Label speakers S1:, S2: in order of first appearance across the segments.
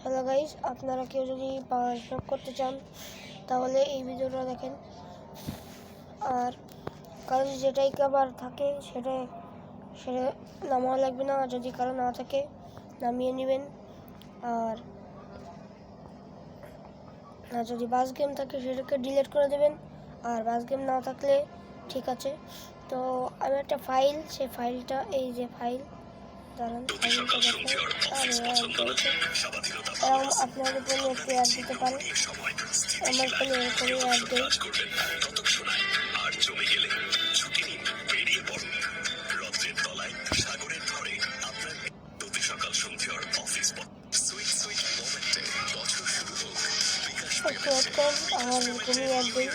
S1: Hello guys, আপনারা কেউ যদি পড়াশোনা করতে চান তাহলে এই ভিডিওটা দেখেন। আর কারো যেটাই কভার থাকে সেটা নামানো লাগবে না, যদি কারো না থাকে নামিয়ে নেবেন। আর যদি বাস গেম থাকে সেটাকে ডিলিট করে দেবেন। আর বাস গেম না থাকলে ঠিক আছে। তো আমি একটা ফাইল, সেই ফাইলটা এই যে ফাইল, দাঁড়ান ফাইলটা দেখেন। এরকম আপনার ফোনে একটু অ্যাড দিতে পারে। আমার ফোনে এরকমই অ্যাড দেয়। একটু ওয়েট করেন, আমার এরকমই অ্যাড দেয়।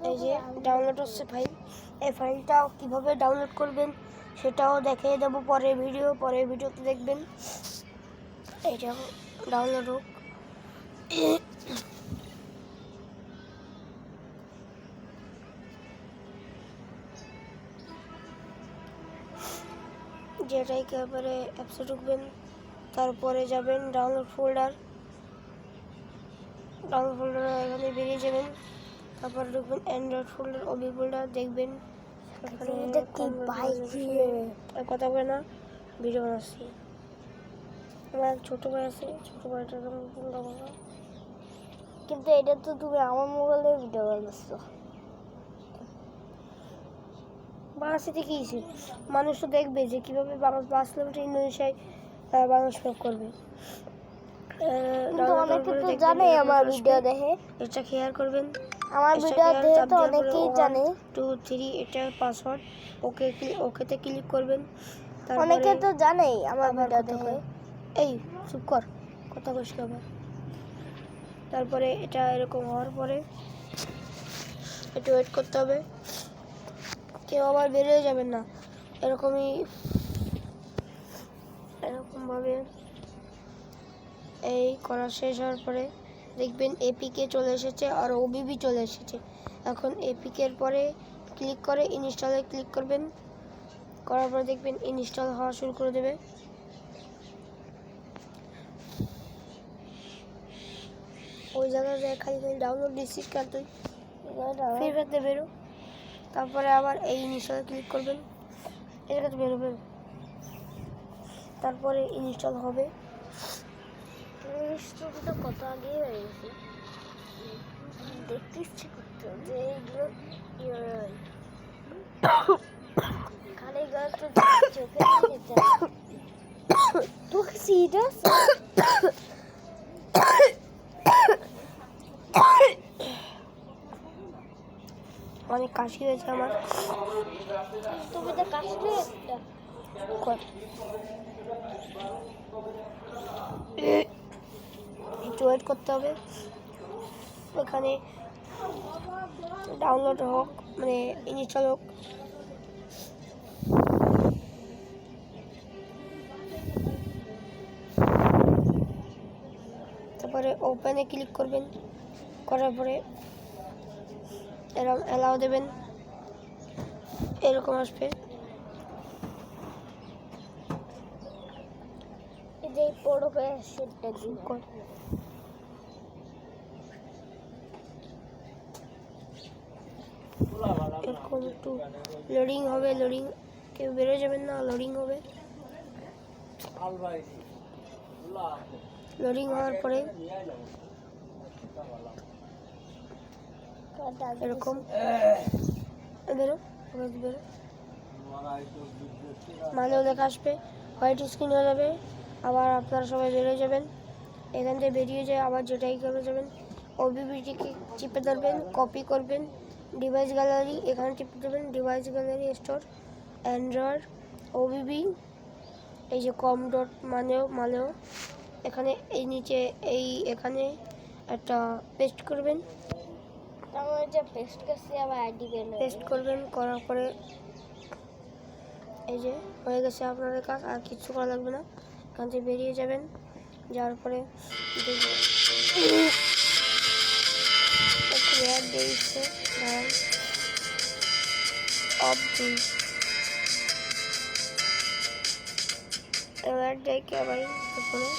S1: এই যে ডাউনলোড হচ্ছে ফাইল। এই ফাইলটা কিভাবে ডাউনলোড করবেন সেটাও দেখিয়ে দেবো পরের ভিডিওতে দেখবেন। এটা ডাউনলোড হোক। যেটা একেবারে অ্যাপসে ঢুকবেন, তারপরে যাবেন ডাউনলোড ফোল্ডারে এখানে বেরিয়ে যাবেন। তারপরে ঢুকবেন অ্যান্ড্রয়েড ফোল্ডার, ওবি ফোল্ডার দেখবেন। কথা বলে না, ভিডিও বানাচ্ছি। আমার ছোটো ভাই আছে, ছোটো ভাইটার
S2: কিন্তু এটা তো তুমি আমার মোবাইলে ভিডিও বানাচ্ছো।
S1: বাংলাদেশে দেখিয়েছি, মানুষ তো দেখবে যে কীভাবে বাঁচলাম ইন্দোনেশিয়ায় বাংলাদেশ প্রয়োগ করবে।
S2: অনেকে তো জানে আমার ভিডিও দেখে,
S1: এটা শেয়ার করবেন।
S2: আমার ভিডিও দেখে তো অনেকেই জানে।
S1: 2 3 এটা পাসওয়ার্ড, ওকেতে ক্লিক করবেন।
S2: অনেকে তো জানেই আমার ভিডিও দেখে।
S1: এই চুপ কর, কথা বলিস না। তারপরে এটা এরকম হওয়ার পরে একটু ওয়েট করতে হবে। কেউ আবার বেরিয়ে যাবেন না, এরকমভাবে এই করা শেষ হওয়ার পরে দেখবেন এপিকে চলে এসেছে আর ওবিবি চলে এসেছে। এখন এপিকের পরে ক্লিক করে ইনস্টলে ক্লিক করবেন। করার পরে দেখবেন ইনস্টল হওয়া শুরু করে দেবে। ওই জায়গায় খালি ডাউনলোড রিসিভ করতে ফেরতে বেরো। তারপরে আবার এই ইনস্টলে ক্লিক করবেন, এই জায়গাতে বেরোবে। তারপরে ইনস্টল হবে।
S2: তো কত আগে হয়ে গেছে, দেখতে ইচ্ছে করতো যে এইগুলো খালি গাছ চোখে তোকে সিরিয়াস
S1: অনেক কাশি হয়েছে আমার।
S2: তুমি তো কাশলে
S1: একটু ওয়েট করতে হবে। ওখানে ডাউনলোড হোক, মানে ইনস্টল হোক। তারপরে ওপেনে ক্লিক করবেন। করার পরে এরকম অ্যালাউ দেবেন, এরকম আসবে।
S2: যে পড়বে সেটা
S1: এরকম একটু লোডিং হবে। লোডিং, কেউ বেরোয় যাবেন না, লোডিং হবে। লোডিং হওয়ার পরে এরকম বেরো মানেও লেখা আসবে, হোয়াইট স্ক্রিন হয়ে যাবে। আবার আপনারা সবাই বেরিয়ে যাবেন। এখান থেকে বেরিয়ে যায় আবার যেটাই করে যাবেন, ওবিবিটিকে চিপে ধরবেন, কপি করবেন, ডিভাইস গ্যালারি এখানে টিপে দেবেন। Device gallery store Android OBB, এই যে কম ডট মানেও এখানে এই নিচে এখানে একটা পেস্ট করবেন।
S2: আমার যে পেস্ট করছি আবার আইডি বের হবে।
S1: পেস্ট করবেন, করার পরে এই যে হয়ে গেছে আপনাদের কাজ, আর কিচ্ছু করা লাগবে না। এখান থেকে বেরিয়ে যাবেন, যাওয়ার পরে দেখবেন একটু অ্যাড দিয়েছে অফ দিই, এবার ডেকে আবার ফোনে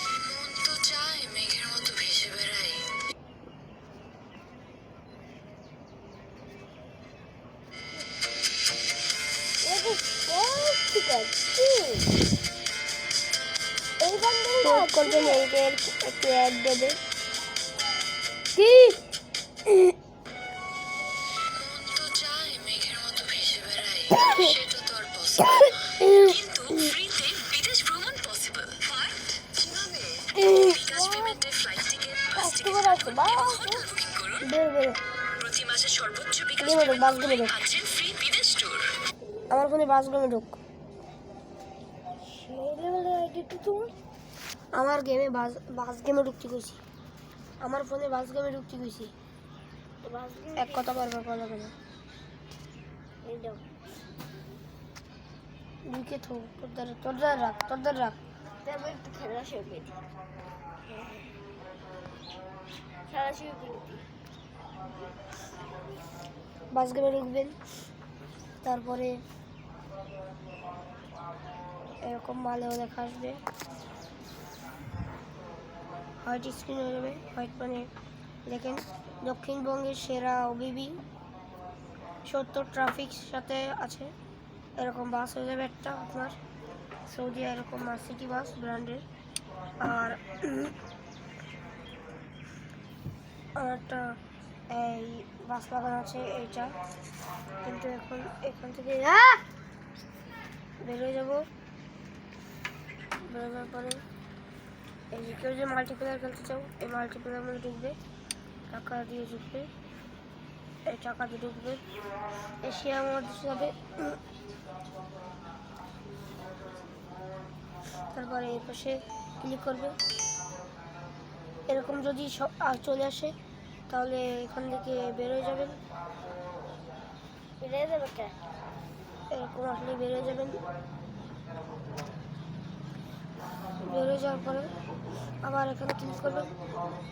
S2: ঠিক আছে এই বান্ডেলটা
S1: পোস্ট করবেন, এই যে একটু অ্যাড দেবে। কি
S2: কাস্টমার আছে বা
S1: বের বের গেমে ঢুক, বাস গেমে ঢুক, আমার ফোনে বাস গেমে ঢুক।
S2: সেই লেভেলের আইডিটা তোমার
S1: আমার গেমে বাস গেমে ঢুকতে কইছি, আমার ফোনে বাস গেমে ঢুকতে কইছি। এক কথা বারবার বলা যাবে না।
S2: এই দাও
S1: ঢুকে থো, তোর দ্বার রাখ।
S2: তারপর একটু খেলা শুরু করি খেলা শুরু করি
S1: বাস গেমে ঢুকবেন, তারপরে এরকম মালেও দেখা আসবে, হোয়াইট স্ক্রিন হয়ে যাবে। হোয়াইট মানে দেখেন দক্ষিণবঙ্গের সেরা ওবিবি 70 ট্রাফিক সাথে আছে, এরকম বাস হয়ে যাবে একটা আপনার সৌদি, এরকম সিটি বাস ব্র্যান্ডের। আর একটা এই বাস লাগানো আছে এইটা, কিন্তু এখন এখান থেকে বেরোয় যাব। বেরোনোর পরে এই যে কেউ যে মাল্টিপ্লেয়ার খেলতে চাও, এই মাল্টিপ্লেয়ার মধ্যে ঢুকবে, টাকা দিয়ে ঢুকবে, এই টাকা দিয়ে ঢুকবে, এশিয়ার মধ্যে যাবে। তারপরে এই পাশে ক্লিক করবে, এরকম যদি সব চলে আসে তাহলে এখান থেকে বেরোয় যাবেন।
S2: বেরিয়ে যাবে কে
S1: এরকম আসলে বেরোয় যাবেন। বেরোয় যাওয়ার পরে আবার এখানে ক্লিক করবেন,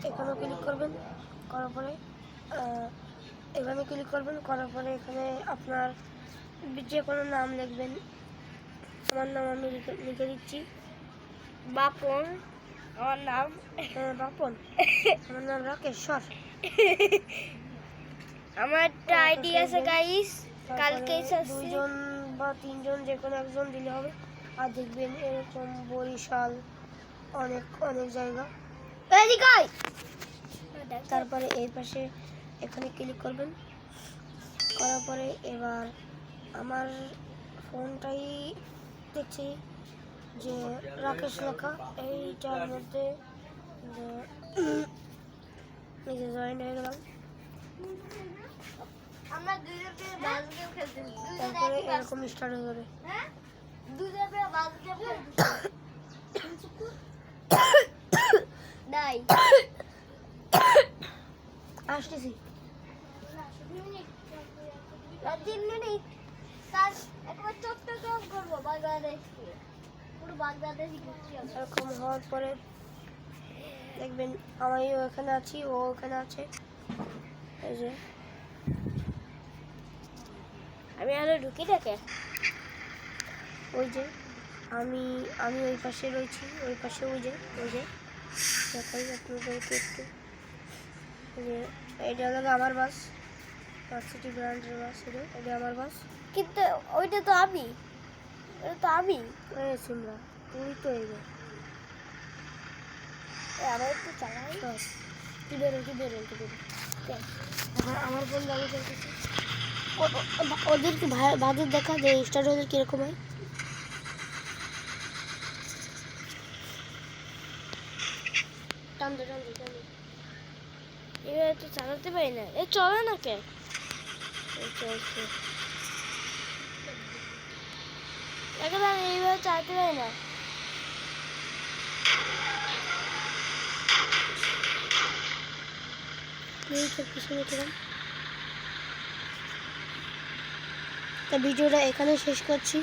S1: এখানেও ক্লিক করবেন, করার পরে এখানে ক্লিক করবেন, করার পরে এখানে আপনার যে কোনো নাম লিখবেন। আমার নাম আমি লিখে দিচ্ছি
S2: বাপন আমার নাম
S1: বাপন, আমার নাম রাকেশ্বর।
S2: আমার একটা আইডি আছে গাইস, কালকে
S1: তারপরে 2 জন বা 3 জন যে কোনো একজন দিলে হবে। আর দেখবেন এরকম বরিশাল অনেক অনেক জায়গা। তারপরে এই পাশে এখানে ক্লিক করবেন, করার পরে এবার আমার ফোনটাই দেখছি যে রাকেশ লেখা, এইটার মধ্যে এই যে জয়েন হয়ে গেলাম।
S2: আমরা দুজনে বাস গেম খেলতেছি,
S1: তারপরে এরকম স্টার্ট হয়ে যাবে।
S2: হ্যাঁ দুজনে বাস গেম খেলতেছি নাই
S1: আসতেছি।
S2: 3 মিনিট তার একবার চট্টগ্রাম করবো, বাংলাদেশ পুরো বাংলাদেশ ঘুরছি আমরা।
S1: এরকম হওয়ার পরে দেখবেন আমিও এখানে আছি, ও ওখানে আছে। এই যে
S2: আমি আরো ঢুকি দেখে
S1: ওই যে আমি ওই পাশে রয়েছি, ওই পাশে ওই যে দেখাই আপনাদেরকে একটু। এই যে এইটা হলো আমার বাস, সিটি ব্র্যান্ডের বাস, এটা আমার বাস।
S2: কিন্তু ওইটা তো আমি, ওটা তো আমি।
S1: এই সিমরা তুই তো এই যে
S2: আবার একটু চালাই
S1: তুই বেরো। এখন আমার ফোন দাবি করতেছে, ওদেরকে বাজেট দেখা যে স্টার্ট ওদের কীরকম হয়। টান দে
S2: এবার তো চালাতে পারি না, এ চলে না কে চলছে এখন আমি এইভাবে চালাতে পারি না।
S1: পিছনে ছিলাম। তা ভিডিওটা এখানে শেষ করছি।